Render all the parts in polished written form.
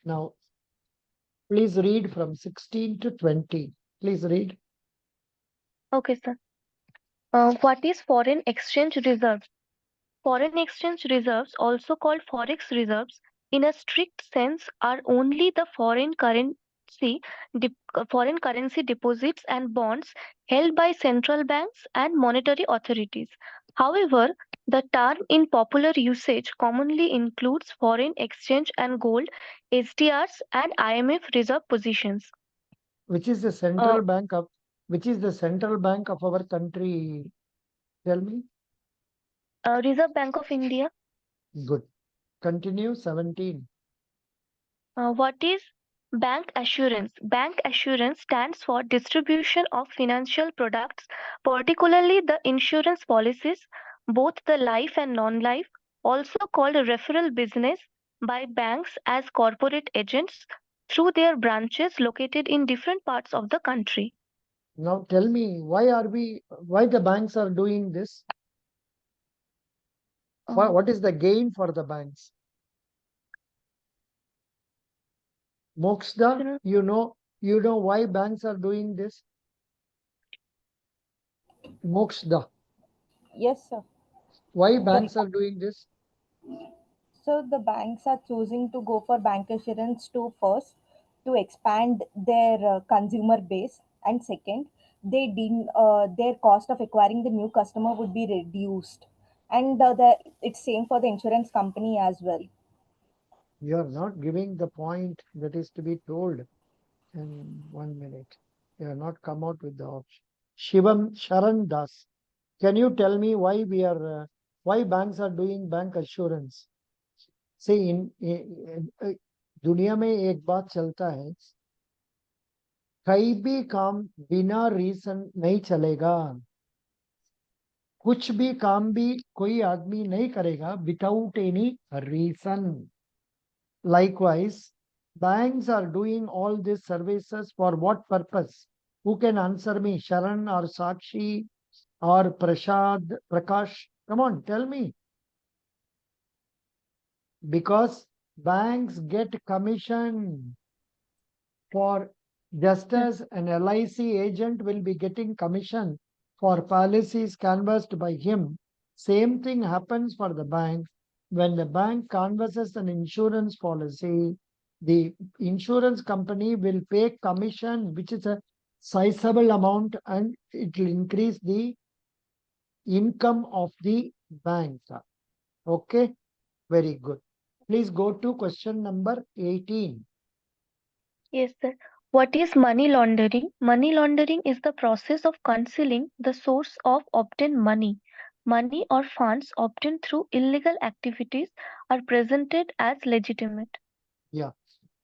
Now, please read from 16 to 20. Please read. Okay, sir. What is foreign exchange reserves? Foreign exchange reserves, also called forex reserves, in a strict sense, are only the foreign currency deposits and bonds held by central banks and monetary authorities. However, the term in popular usage commonly includes foreign exchange and gold, SDRs, and IMF reserve positions. Which is the Uh, central bank of our country? Tell me. Reserve Bank of India. Good. Continue. 17. What is bank assurance? Bank assurance stands for distribution of financial products, particularly the insurance policies, both the life and non-life, also called a referral business by banks as corporate agents through their branches located in different parts of the country. Now tell me, why the banks are doing this? Uh, What is the gain for the banks? Moksha, you know, you know why banks are doing this? Moksha, Yes, sir. why The banks are doing this? So the banks are choosing to go for bank assurance to first to expand their consumer base, and second, their cost of acquiring the new customer would be reduced, and it's same for the insurance company as well. You are not giving the point that is to be told in 1 minute. You have not come out with the option. Shivam Sharan Das, can you tell me why banks are doing bank assurance? See, दुनिया में एक बात चलता है, कहीं भी काम बिना रीजन नहीं चलेगा. कुछ भी काम भी कोई आदमी नहीं करेगा without any reason. Likewise, banks are doing all these services for what purpose? Who can answer me? Sharan or Sakshi or Prakash? Come on, tell me. Because banks get commission for, just as an LIC agent will be getting commission for policies canvassed by him. Same thing happens for the bank. When the bank canvasses an insurance policy, the insurance company will pay commission, which is a sizable amount, and it will increase the income of the bank. Okay, very good. Please go to question number 18. yes, sir. What is money laundering? Money laundering is the process of concealing the source of obtained money. Money or funds obtained through illegal activities are presented as legitimate. Yeah.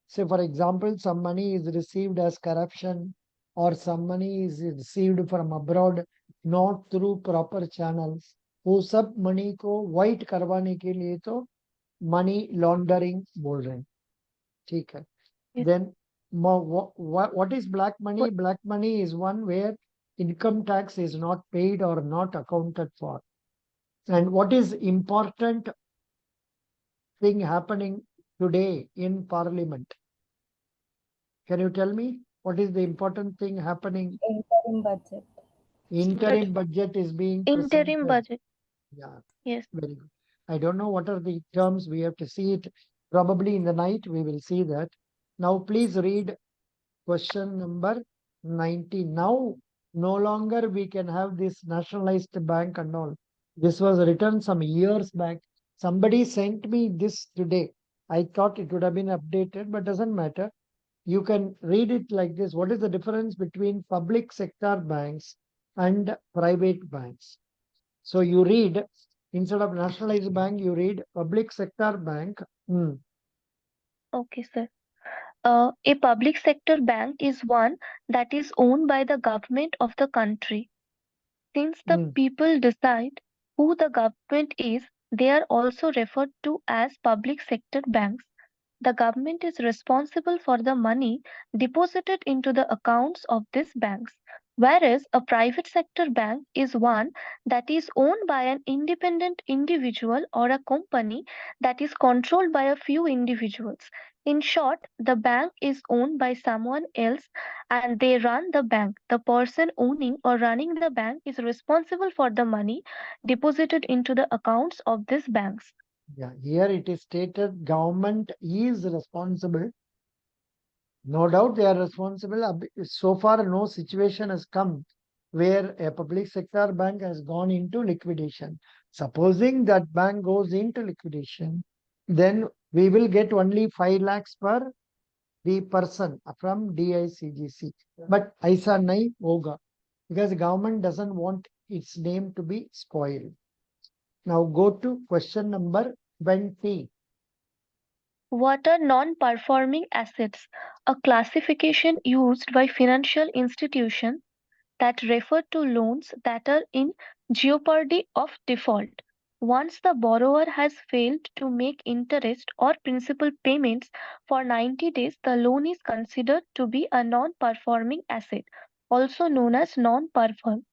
Say, for example, some money is received as corruption, or some money is received from abroad, not through proper channels. वो सब money को white करवाने के लिए तो money laundering बोल रहे हैं. ठीक है. Yes. Then what is black money? What, Black money is one where income tax is not paid or not accounted for. And what is important thing happening today in Parliament? Can you tell me what is the important thing happening? Interim budget. Interim budget is being interim presented. budget. Yeah, Yes. very good. I don't know what are the terms. We have to see it. Probably in the night we will see that. Now please read question number 19. Now no longer we can have this nationalized bank and all. This was written some years back. Somebody sent me this today. I thought it would have been updated, but doesn't matter. You can read it like this. What is the difference between public sector banks and private banks? So you read, instead of nationalized bank, you read public sector bank. Okay, sir. A public sector bank is one that is owned by the government of the country. Since the people decide who the government is, they are also referred to as public sector banks. The government is responsible for the money deposited into the accounts of these banks. Whereas a private sector bank is one that is owned by an independent individual or a company that is controlled by a few individuals. In short, the bank is owned by someone else and they run the bank. The person owning or running the bank is responsible for the money deposited into the accounts of these banks. Yeah, here it is stated government is responsible. No doubt they are responsible. So far, no situation has come where a public sector bank has gone into liquidation. Supposing that bank goes into liquidation, then we will get only 5 lakhs per the person from DICGC. But aisa nahi hoga because the government doesn't want its name to be spoiled. Now go to question number 20. What are non-performing assets? A classification used by financial institutions that refer to loans that are in jeopardy of default. Once the borrower has failed to make interest or principal payments for 90 days, the loan is considered to be a non-performing asset, also known as non-performing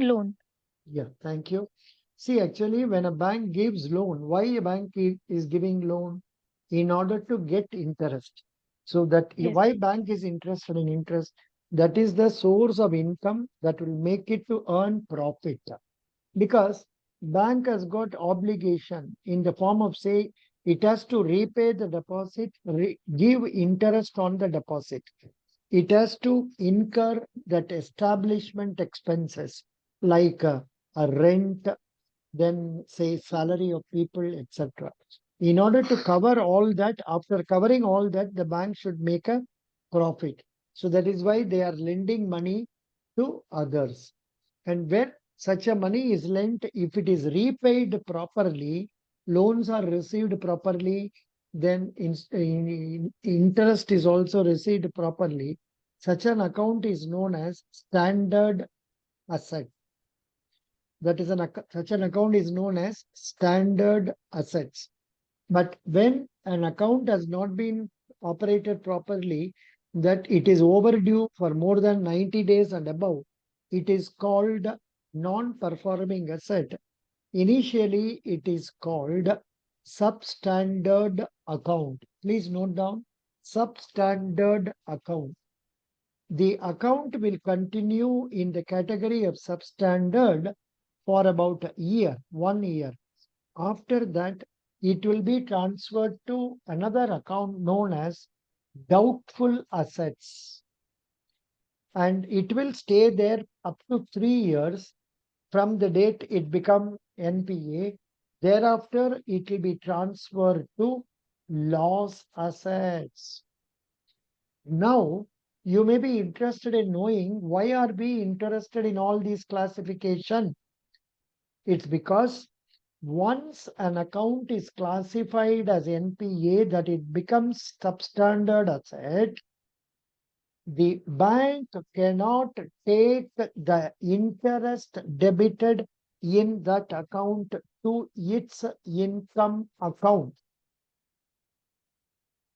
loan. Yeah, thank you. See, actually, when a bank gives loan, why a bank is giving loan? In order to get interest. So that Yes. why bank is interested in interest? That is the source of income that will make it to earn profit. Because bank has got obligation in the form of say it has to repay the deposit, give interest on the deposit. It has to incur that establishment expenses like a rent, then say salary of people, etc. In order to cover all that, after covering all that, the bank should make a profit. So that is why they are lending money to others. And when such a money is lent, if it is repaid properly, loans are received properly, then interest is also received properly. Such an account is known as standard asset. That is such an account is known as standard assets. But when an account has not been operated properly, that it is overdue for more than 90 days and above, it is called non-performing asset. Initially, it is called substandard account. Please note down substandard account. The account will continue in the category of substandard for about a year, 1 year. After that, it will be transferred to another account known as doubtful assets. And it will stay there up to 3 years from the date it become NPA. Thereafter, it will be transferred to loss assets. Now, you may be interested in knowing why are we interested in all these classification. It's because once an account is classified as NPA, that it becomes substandard asset, the bank cannot take the interest debited in that account to its income account.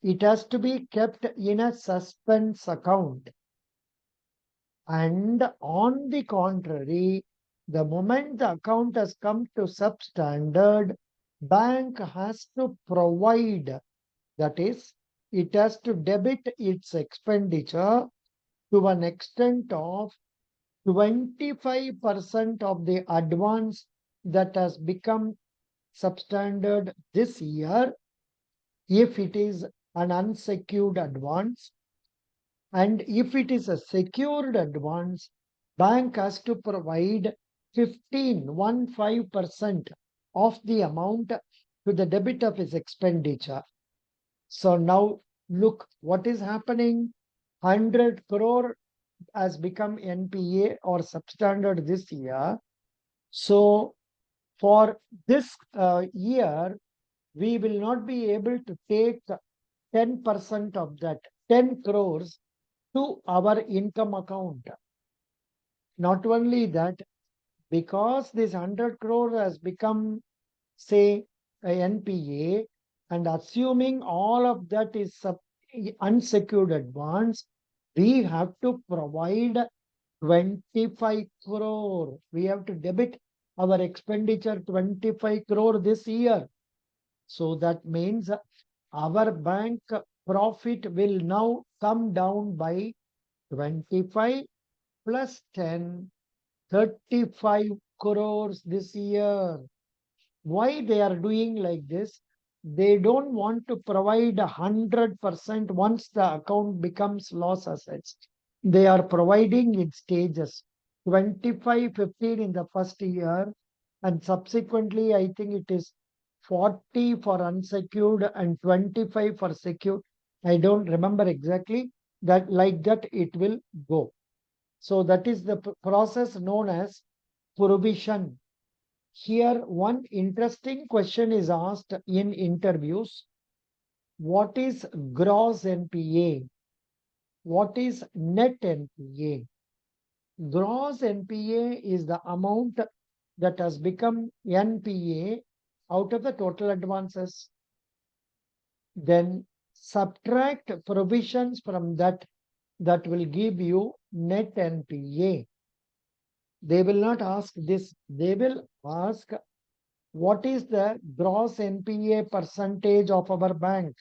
It has to be kept in a suspense account. And on the contrary, the moment the account has come to substandard, bank has to provide, that is, it has to debit its expenditure to an extent of 25% of the advance that has become substandard this year, if it is an unsecured advance. And if it is a secured advance, bank has to provide 15% of the amount to the debit of its expenditure. So now look what is happening. 100 crore has become NPA or substandard this year. So for this year, we will not be able to take 10% of that 10 crores to our income account. Not only that, because this 100 crore has become, say, a NPA, and assuming all of that is unsecured advance, we have to provide 25 crore. We have to debit our expenditure 25 crore this year. So that means our bank profit will now come down by 25 plus 10, 35 crores this year. Why they are doing like this? They don't want to provide 100% once the account becomes loss assets. They are providing in stages, 25, 15 in the first year, and subsequently, I think it is 40 for unsecured and 25 for secured. I don't remember exactly that, like that it will go. So that is the process known as provision. Here, one interesting question is asked in interviews. What is gross NPA? What is net NPA? Gross NPA is the amount that has become NPA out of the total advances. Then subtract provisions from that, that will give you net NPA. They will not ask this. They will ask, what is the gross NPA percentage of our bank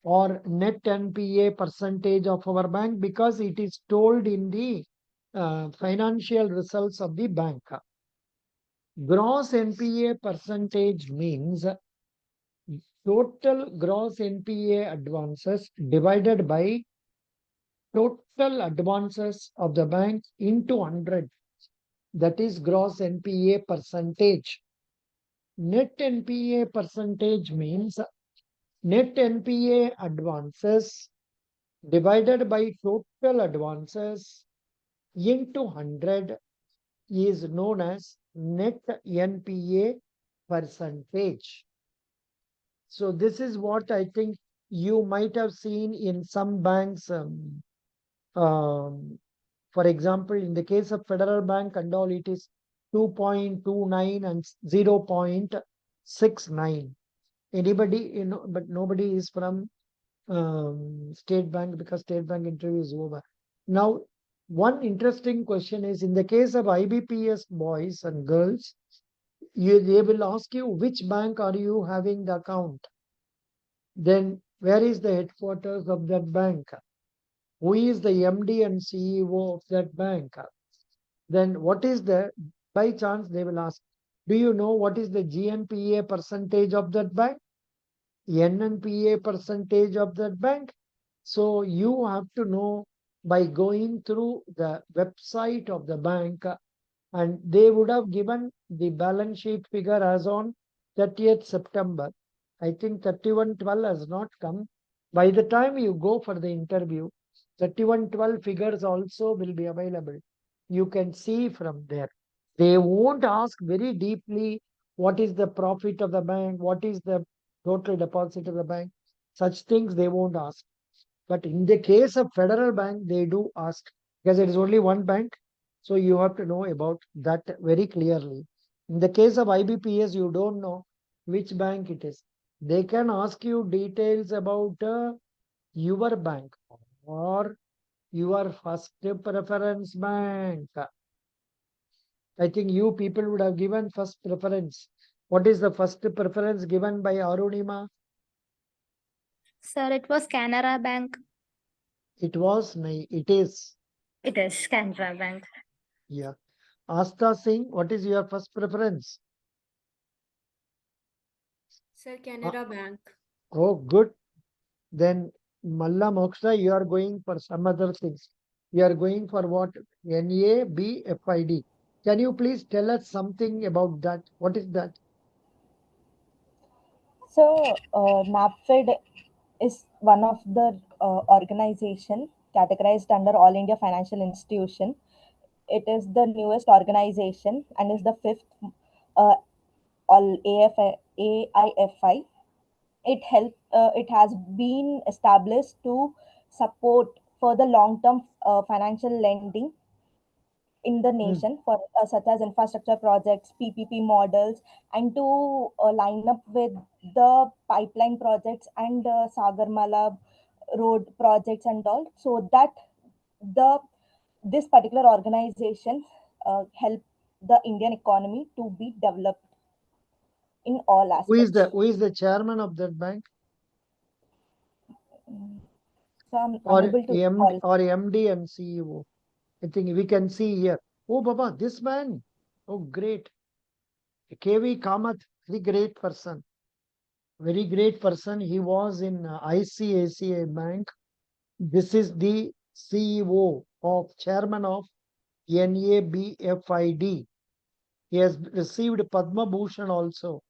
or net NPA percentage of our bank, because it is told in the financial results of the bank. Gross NPA percentage means total gross NPA advances divided by total advances of the bank into 100. That is gross NPA percentage. Net NPA percentage means net NPA advances divided by total advances into 100 is known as net NPA percentage. So this is what I think you might have seen in some banks. For example, in the case of Federal Bank and all, it is 2.29 and 0.69. Anybody, but nobody is from State Bank, because State Bank interview is over. Now, one interesting question is, in the case of IBPS boys and girls, they will ask you which bank are you having the account. Then where is the headquarters of that bank? Who is the MD and CEO of that bank? Then what is the, by chance they will ask, do you know what is the GNPA percentage of that bank? NNPA percentage of that bank? So you have to know by going through the website of the bank, and they would have given the balance sheet figure as on 30th September. I think 31/12 has not come. By the time you go for the interview, 31/12 figures also will be available. You can see from there. They won't ask very deeply what is the profit of the bank, what is the total deposit of the bank. Such things they won't ask. But in the case of Federal Bank, they do ask, because it is only one bank. So you have to know about that very clearly. In the case of IBPS, you don't know which bank it is. They can ask you details about your bank or your first preference bank. I think you people would have given first preference. What is the first preference given by Arunima? Sir, it was Canara Bank. It was, it is. It is Canara Bank. Yeah. Asta Singh, what is your first preference? Sir, Canara Bank. Oh, good. Then Malla Moksha, you are going for some other things. You are going for what? NABFID. Can you please tell us something about that? What is that? So, NAPFID is one of the organization categorized under All India Financial Institution. It is the newest organization and is the fifth uh, all AIFI. It has been established to support for the long term financial lending in the nation for such as infrastructure projects, PPP models, and to line up with the pipeline projects and Sagarmala road projects and all, so that this particular organization help the Indian economy to be developed in all aspects. Who is the chairman of that bank? So I'm Or unable to recall. MD and CEO? I think we can see here. Oh, Baba, this man. Oh, great. KV Kamath, very great person. Very great person. He was in ICICI Bank. This is the CEO of chairman of NABFID. He has received Padma Bhushan also,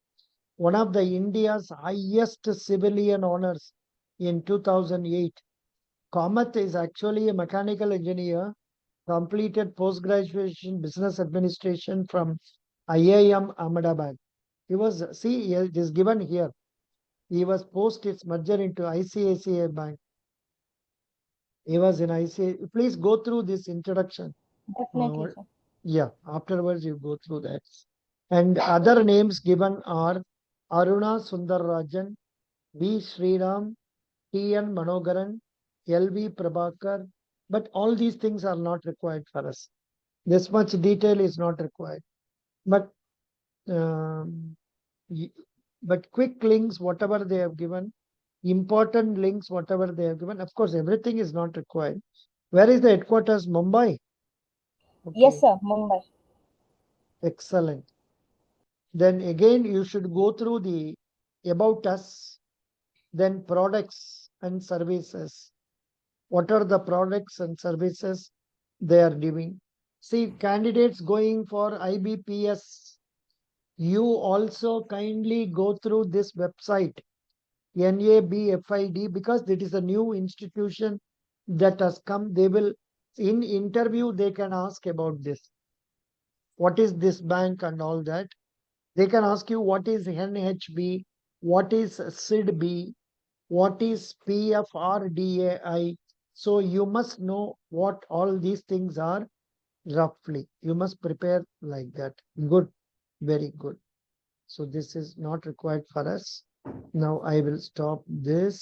one of the India's highest civilian honors in 2008. Kamath is actually a mechanical engineer, completed post-graduation business administration from IIM Ahmedabad. He was, see, it is given here. He was post its merger into ICICI Bank. He was in ICICI. Please go through this introduction. Definitely, sir. Yeah, afterwards you go through that. And other names given are Aruna Sundararajan, V. Sriram, T.N. Manogaran, L.V. Prabhakar. But all these things are not required for us. This much detail is not required. But but quick links, whatever they have given, important links, whatever they have given. Of course, everything is not required. Where is the headquarters? Mumbai. Yes, Okay, sir. Mumbai. excellent. Then again, you should go through the about us, then products and services. What are the products and services they are giving? See, candidates going for IBPS, you also kindly go through this website, NABFID, because it is a new institution that has come. They will, in interview, they can ask about this. What is this bank and all that? They can ask you what is NHB, what is SIDB, what is PFRDAI. So you must know what all these things are roughly. You must prepare like that. Good, very good. So this is not required for us. Now I will stop this.